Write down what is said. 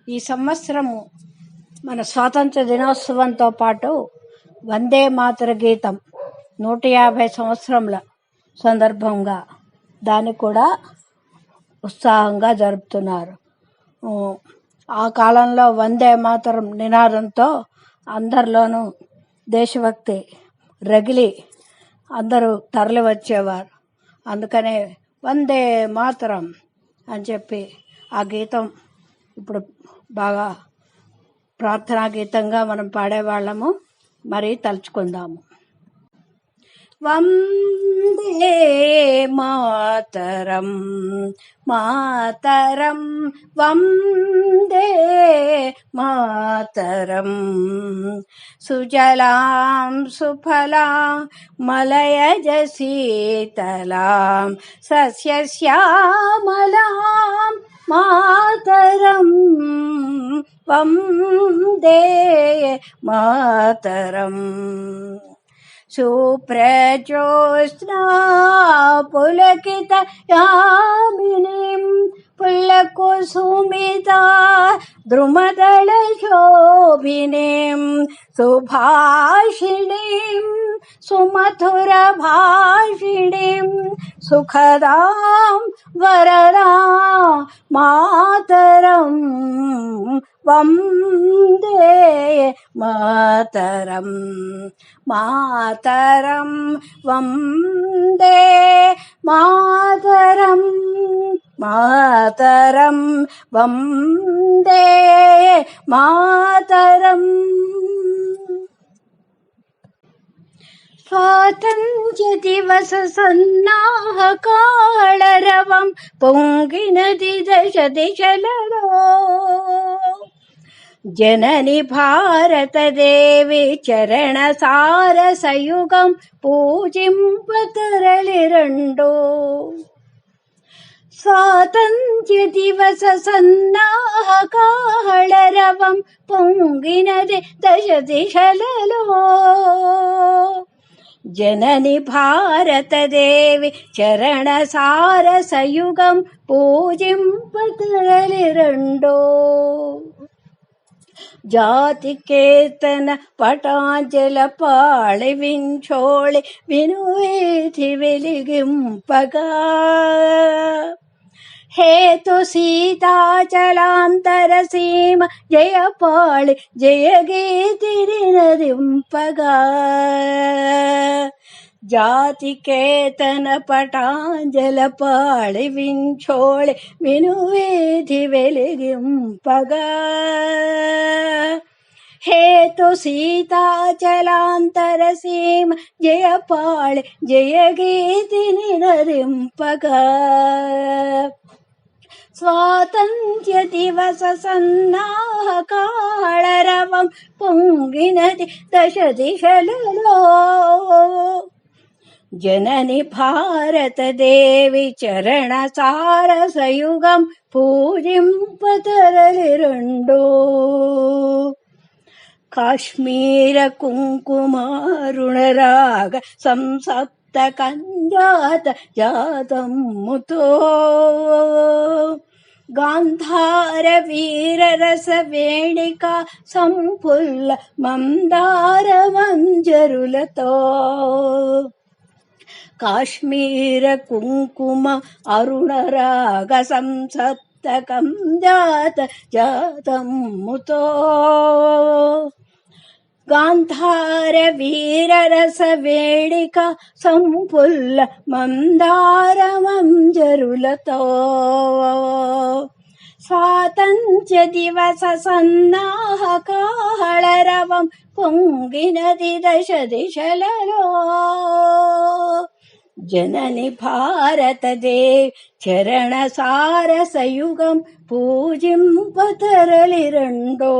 ఈ సంవత్సరము మన స్వాతంత్ర దినోత్సవంతో పాటు వందే మాతర గీతం 150 సంవత్సరముల సందర్భంగా దాన్ని కూడా ఉత్సాహంగా జరుపుతున్నారు. ఆ కాలంలో వందే మాతరం నినాదంతో అందరిలోనూ దేశభక్తి రగిలి అందరూ తరలి వచ్చేవారు. అందుకనే వందే మాతరం అని చెప్పి ఆ గీతం ఇప్పుడు బాగా ప్రార్థనా గీతంగా మనం పాడేవాళ్ళము. మరి తలుచుకుందాము. వందే మాతరం మాతరం వందే మాతరం సుజలాం సుఫలాం మలయజ శీతలాం సస్యశ్యామలాం మాతరం వందే మాతరం సుప్రజోత్స్నా పులకిత యామినీం పుల్లకుసుమితా ద్రుమదళ శోభినీం సుభాషిణీం సుమధుర భాషిణీం సుఖదాం వరదా మాతరం వందే మాతరం మాతరం వందే మాతరం మాతరం వందే మాతరం. స్వాతంత్ర్య దివస సన్నాహకాళరవం పొంగినది దశ దిశలలో. జనని భారతదేవి చరణ సారసయుగం పూజింపతరలిరండో. స్వాతంత్ర్య దివస సన్నాహకాళరవం పొంగినది దశ దిశలలో. జనని భారతదేవి చరణ సారసయుగం పూజింపతరలిరండో. జాతి కేతన పటాంజల పాళి వించోళి వినువేధి వెలిగింపగా. హేతు సీతాచలాంతర సీమ జయపాళి జయగీతిని నరింపగా. జాతి కేతన పటాంజల పాళి వించోళి వినువేధి వెలిగింపగా. హేతు సీతాచలాంతర సీమ జయపాళి జయగీతిని నరింపగా. స్వాతంత్ర్య దివస సన్నాహకాళరవం పొంగినది దశ దిశలలో. జనని భారతదేవి చరణ సారసయుగం పూజింపతరలిరండో. కాశ్మీర కుంకుమారుణరాగ సంసప్త కంజాత జాతమ్ముతో. గాంధార వీరరస వేణిక సంపుల్ల మందార మంజరులతో. కాశ్మీర కుంకుమ అరుణరాగ సంసప్తకం జాత జాతమ్ముతో. గాంధార వీరరస వేణిక సంపుల్ల మందార మంజరులతో. స్వాతంత్ర్య దివస సన్నాహకాళరవం పొంగినది దశ దిశలలో. జనని భారతదేవి చరణ సారసయుగం పూజింపతరలిరండో.